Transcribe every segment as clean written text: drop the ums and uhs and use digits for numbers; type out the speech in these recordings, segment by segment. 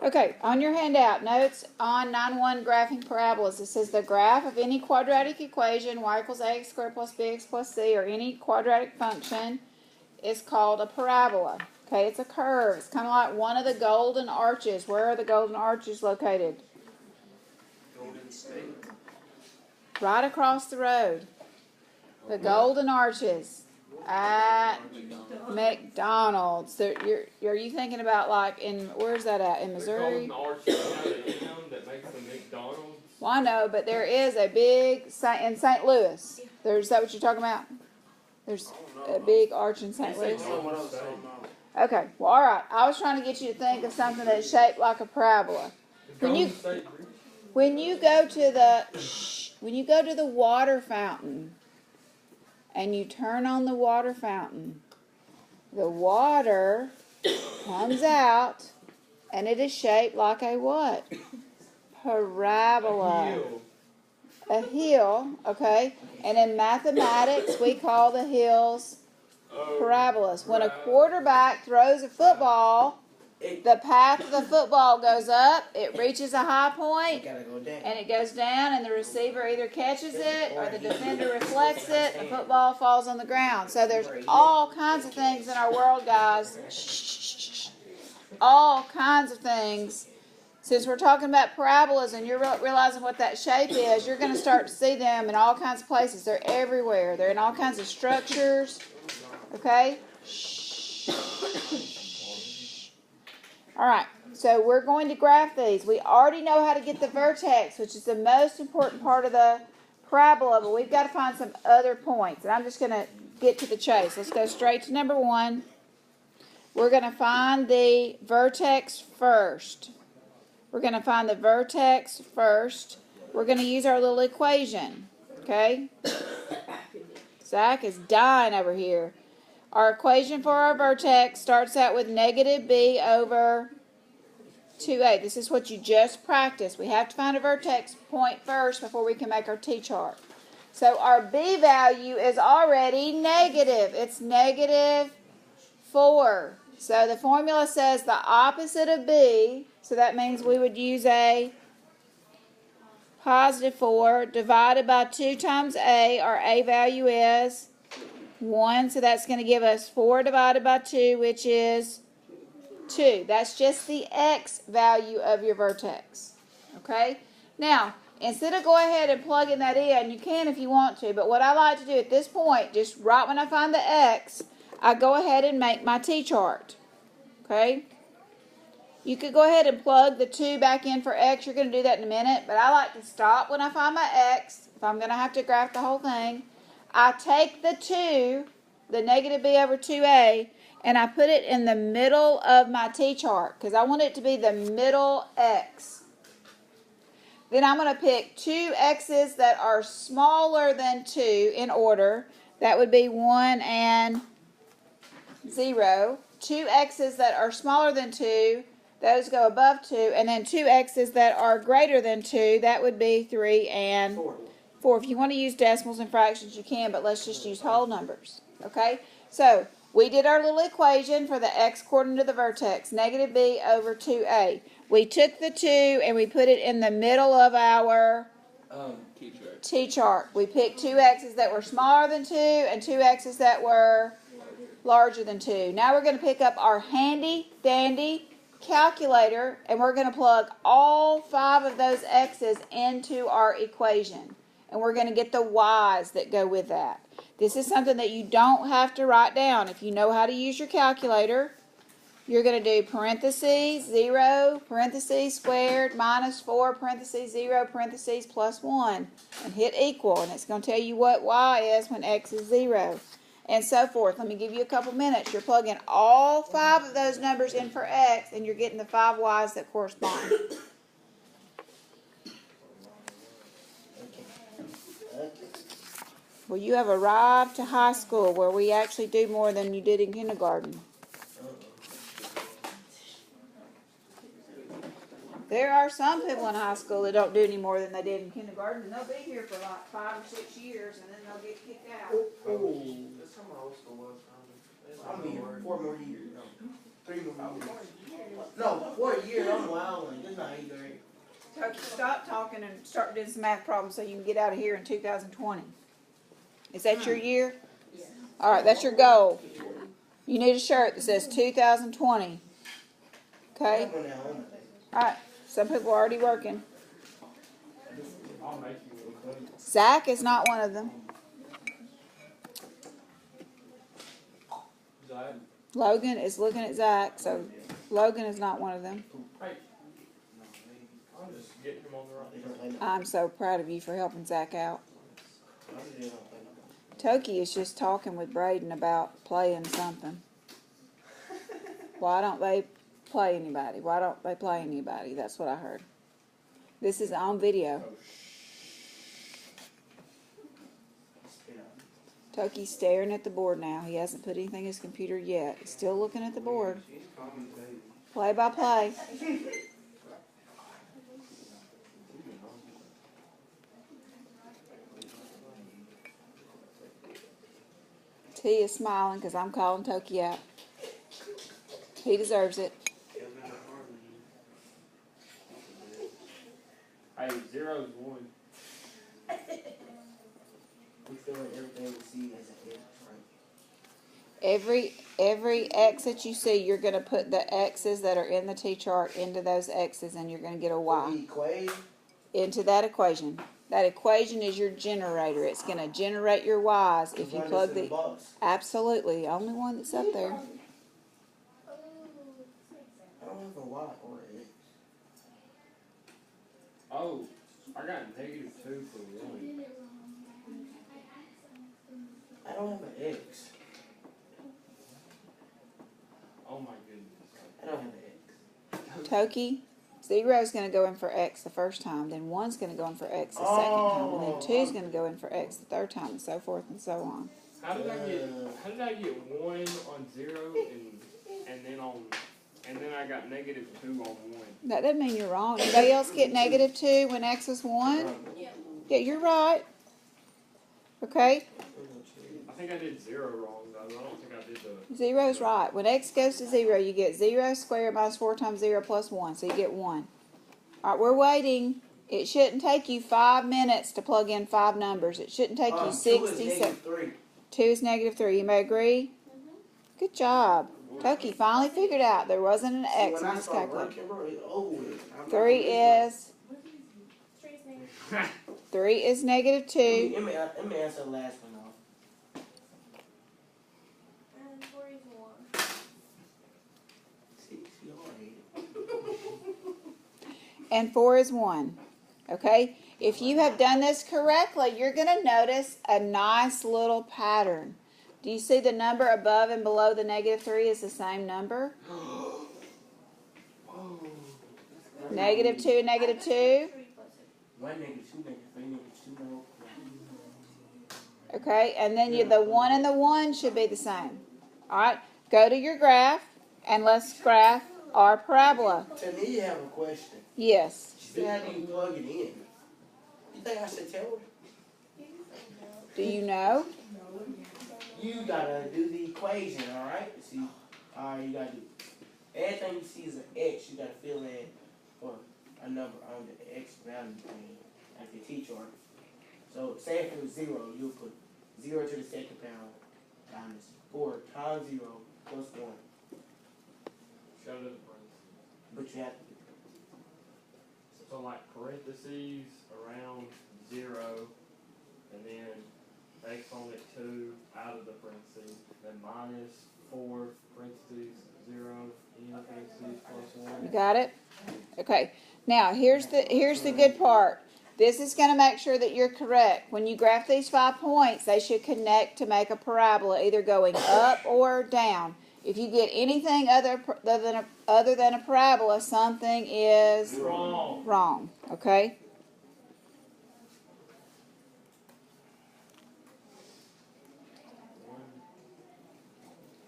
Okay, on your handout, notes on 9-1 graphing parabolas. It says the graph of any quadratic equation, y equals ax squared plus bx plus c, or any quadratic function is called a parabola. Okay, it's a curve. It's kind of like one of the golden arches. Where are the golden arches located? Golden State. Right across the road. The golden arches at McDonald's. Are you thinking about like where's that at? In Missouri? The golden arch, you know, the M that makes the McDonald's. Well, I know, but there is a big in St. Louis. Is that what you're talking about? There's a big arch in St. Louis. Okay. Well, all right. I was trying to get you to think of something that's shaped like a parabola. When you go to the water fountain and you turn on the water fountain, the water comes out and it is shaped like a what? Parabola. A hill, okay? And in mathematics, we call the hills parabolas. When a quarterback throws a football, the path of the football goes up, it reaches a high point, and it goes down, and the receiver either catches it or the defender reflects it, the football falls on the ground. So there's all kinds of things in our world, guys. All kinds of things. Since we're talking about parabolas and you're realizing what that shape is, you're going to start to see them in all kinds of places. They're everywhere. They're in all kinds of structures. Okay? All right. So we're going to graph these. We already know how to get the vertex, which is the most important part of the parabola, but we've got to find some other points. And I'm just going to get to the chase. Let's go straight to number 1. We're going to find the vertex first. We're going to find the vertex first. We're going to use our little equation, okay? Zach is dying over here. Our equation for our vertex starts out with negative b over 2a. This is what you just practiced. We have to find a vertex point first before we can make our t-chart. So our b value is already negative. It's negative 4. So the formula says the opposite of b, so that means we would use a positive 4 divided by 2 times a. Our a value is 1, so that's going to give us 4 divided by 2, which is 2. That's just the x value of your vertex. Okay? Now, instead of go ahead and plugging that in, you can if you want to, but what I like to do at this point, just right when I find the x, I go ahead and make my t-chart. Okay? You could go ahead and plug the 2 back in for x. You're going to do that in a minute, but I like to stop when I find my x. If I'm going to have to graph the whole thing, I take the 2, the negative b over 2a, and I put it in the middle of my t-chart because I want it to be the middle x. Then I'm going to pick 2 x's that are smaller than 2 in order. That would be 1 and 0. 2 x's that are smaller than 2, those go above 2, and then 2 x's that are greater than 2, that would be 3 and 4. If you want to use decimals and fractions, you can, but let's just use whole numbers. Okay? So, we did our little equation for the x coordinate of the vertex, negative b over 2a. We took the 2 and we put it in the middle of our t-chart. We picked 2 x's that were smaller than 2 and 2 x's that were larger than 2. Now we're going to pick up our handy dandy calculator and we're going to plug all 5 of those x's into our equation. And we're going to get the y's that go with that. This is something that you don't have to write down. If you know how to use your calculator, you're going to do parentheses 0, parentheses squared, minus 4, parentheses 0, parentheses plus 1, and hit equal. And it's going to tell you what y is when x is 0. And so forth. Let me give you a couple minutes. You're plugging all 5 of those numbers in for x, and you're getting the 5 y's that correspond. Well, you have arrived to high school where we actually do more than you did in kindergarten. There are some people in high school that don't do any more than they did in kindergarten, and they'll be here for like 5 or 6 years, and then they'll get kicked out. That's how my old school was. I mean, 4 more years. 3 more years. No, for a year, I'm wilding. This is not 8th grade. Toki, stop talking and start doing some math problems so you can get out of here in 2020. Is that your year? All right, that's your goal. You need a shirt that says 2020. Okay? All right. Some people are already working. I'll make you one. Zach is not one of them. Zach? Logan is looking at Zach, so Logan is not one of them. Hey. I'm just getting him on the right. I'm so proud of you for helping Zach out. Toki is just talking with Braden about playing something. Why don't they play anybody? Why don't they play anybody? That's what I heard. This is on video. Toki's staring at the board now. He hasn't put anything in his computer yet. He's still looking at the board. Play by play. T is smiling because I'm calling Toki out. He deserves it. Hey, 0's 1. We feel like everything we see as an X, Every X that you see, you're going to put the X's that are in the T-chart into those X's, and you're going to get a right? Y. Equation. Into that equation. That equation is your generator. It's going to generate your Y's if you plug the... box. Absolutely. The only one that's up there. I don't have a Y or an X. Oh, I got -2 for 1. I don't have an X. Oh my goodness. I don't have an X. Toki, 0 is going to go in for X the first time. Then 1's going to go in for X the second time. And then 2 is going to go in for X the third time, and so forth and so on. How did I get 1 on 0 and then I got -2 on 1? That doesn't mean you're wrong. Anybody else get -2 when X is 1? Yeah, you're right. Okay? I think I did 0 wrong, though. I don't think I did the... 0 is right. When X goes to 0, you get 0 squared minus 4 times 0 plus 1. So you get 1. All right, we're waiting. It shouldn't take you 5 minutes to plug in 5 numbers. It shouldn't take you 60 seconds. 2 is -3. You may agree? Good job. Toki finally figured out there wasn't an X in his calculator. 3 is... 3 is -2. Let me answer the last one off. And 4 is 1. See, y'all hate it. And 4 is 1. Okay? If you have done this correctly, you're going to notice a nice little pattern. Do you see the number above and below the -3 is the same number? -2 and -2. 1 -2 -3 -2 Okay? And then the 1 and the 1 should be the same. All right? Go to your graph, and let's graph our parabola. Tania, have a question. Yes. She said, how do you plug it in? You think I should tell her? Do you know? You gotta do the equation, alright? See, alright, you gotta do everything you see is an X, you gotta fill in for a number on the X value thing, like the T-chart. So, say if it was 0, you'll put 0 to the second power times 4 times 0 plus 1. Show the parentheses. But you have to So like parentheses around 0, and then exponent 2 out of the parentheses, then -4 parentheses 0 in parentheses plus You 1. got it? Okay. Now, here's the good part. This is going to make sure that you're correct. When you graph these 5 points, they should connect to make a parabola, either going up or down. If you get anything other than a parabola, something is wrong. Okay?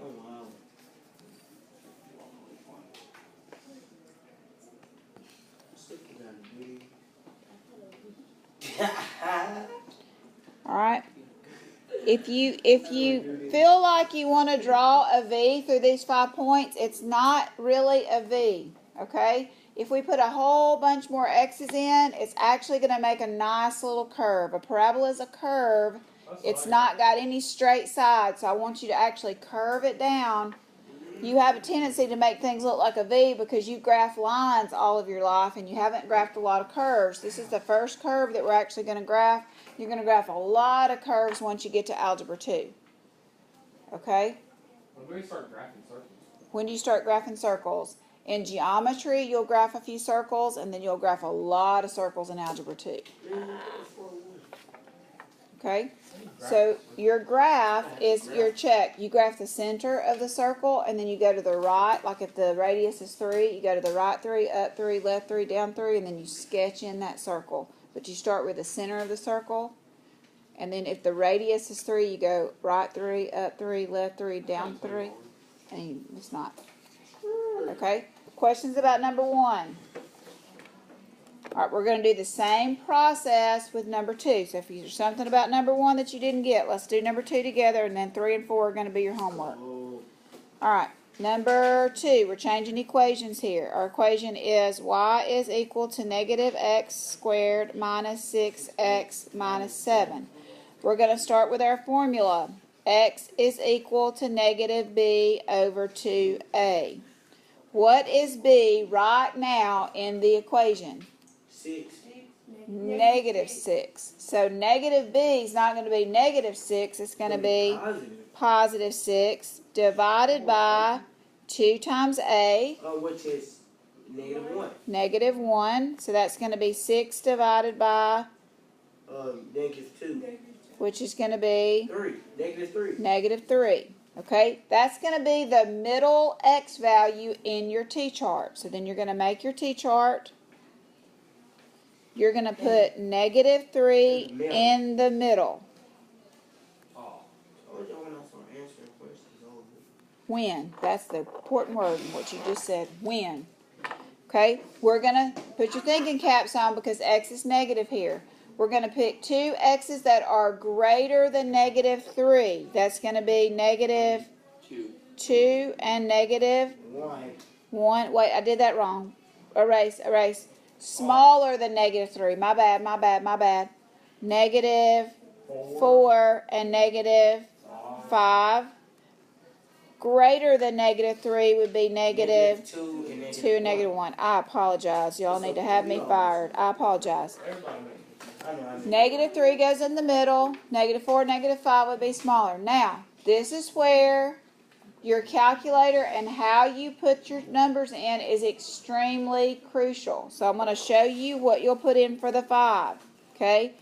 Oh, wow. All right? if you feel like you want to draw a V through these 5 points, it's not really a V, okay? If we put a whole bunch more X's in, it's actually going to make a nice little curve. A parabola is a curve. It's not got any straight sides, so I want you to actually curve it down. You have a tendency to make things look like a V because you graph lines all of your life and you haven't graphed a lot of curves. This is the first curve that we're actually going to graph. You're going to graph a lot of curves once you get to Algebra 2. Okay? When do we start graphing circles? When you start graphing circles. In geometry, you'll graph a few circles, and then you'll graph a lot of circles in Algebra 2. Okay? So your graph is your check. You graph the center of the circle, and then you go to the right. Like if the radius is 3, you go to the right 3, up 3, left 3, down 3, and then you sketch in that circle. But you start with the center of the circle. And then if the radius is 3, you go right 3, up 3, left 3, down 3. And it's not. Okay? Questions about number 1? All right, we're going to do the same process with number 2. So if there's something about number 1 that you didn't get, let's do number 2 together, and then 3 and 4 are going to be your homework. All right, number 2, we're changing equations here. Our equation is y is equal to negative x squared minus 6x minus 7. We're going to start with our formula. X is equal to negative b over 2a. What is b right now in the equation? 6. Negative 6. So negative b is not going to be negative 6. It's going to be positive 6 divided by 2 times a. Which is negative 1. Negative 1. So that's going to be 6 divided by negative 2. Which is going to be 3. Negative 3. Negative 3. Okay, that's going to be the middle x value in your t-chart. So then you're going to make your t-chart. You're going to put negative 3 in the middle. When. That's the important word in what you just said. When. Okay, we're going to put your thinking caps on because x is negative here. We're going to pick 2 x's that are greater than negative 3. That's going to be negative 2 and negative 1. Wait, I did that wrong. Erase. Smaller than negative 3. My bad. Negative 4 and negative 5. Greater than negative 3 would be negative 2 and negative 1. I apologize. Y'all need to have me fired. I apologize. Negative 3 goes in the middle. Negative 4, negative 5 would be smaller. Now, this is where your calculator and how you put your numbers in is extremely crucial. So I'm going to show you what you'll put in for the 5. Okay?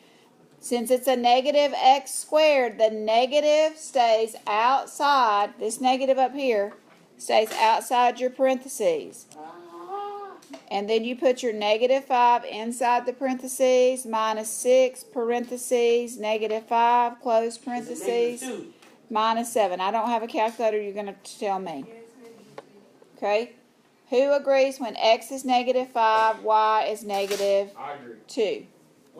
Since it's a negative x squared, the negative stays outside. This negative up here stays outside your parentheses. And then you put your negative 5 inside the parentheses, minus 6, parentheses, negative 5, close parentheses, minus 7. I don't have a calculator, you're going to tell me. Okay? Who agrees when x is negative 5, y is negative 2?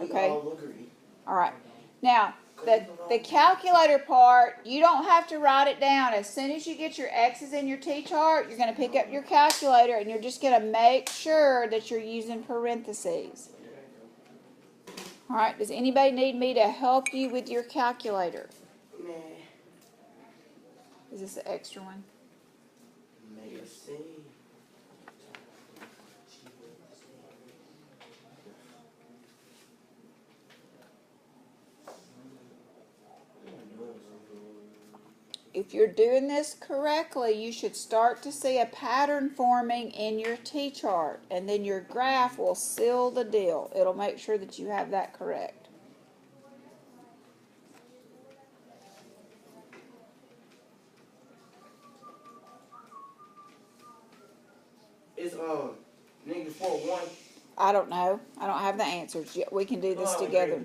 Okay? All right. Now, the calculator part, you don't have to write it down. As soon as you get your x's in your t-chart, you're going to pick up your calculator and you're just going to make sure that you're using parentheses. All right. Does anybody need me to help you with your calculator? Nah. Is this the extra one? If you're doing this correctly, you should start to see a pattern forming in your t-chart, and then your graph will seal the deal. It'll make sure that you have that correct. Is negative 4 1? I don't know. I don't have the answers yet. We can do this together.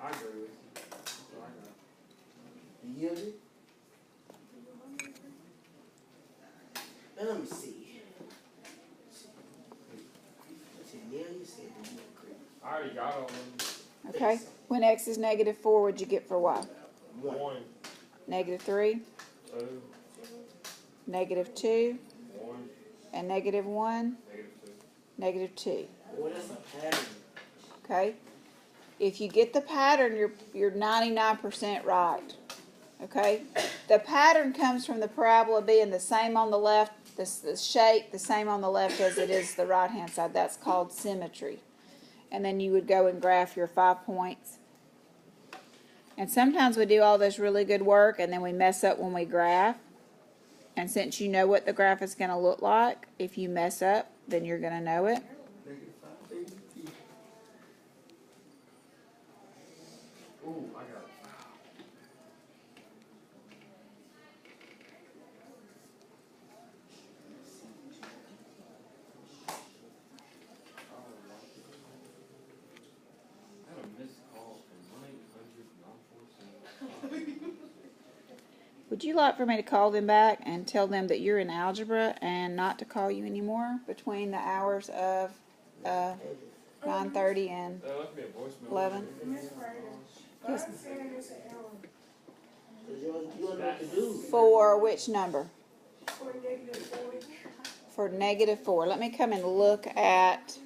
I agree with you. You get it? Let me see. I already got all of them. Okay. When x is negative 4, what'd you get for y? 1, Negative 3, 2, negative 2, 1, and negative 1, negative 2. negative 2. Well, that's a pattern. Okay? If you get the pattern, you're 99% right. Okay? The pattern comes from the parabola being the same on the left, the shape the same on the left as it is the right hand side. That's called symmetry. And then you would go and graph your 5 points. And sometimes we do all this really good work and then we mess up when we graph. And since you know what the graph is going to look like, if you mess up, then you're going to know it. Ooh, I got it. I have a missed call from 1-800-947. Would you like for me to call them back and tell them that you're in algebra and not to call you anymore between the hours of 9:30 and Left me a voicemail. 11? Miss Ryder, Yes. God sending us an error You don't know what to do. For which number? for -4. For negative 4. Let me come and look at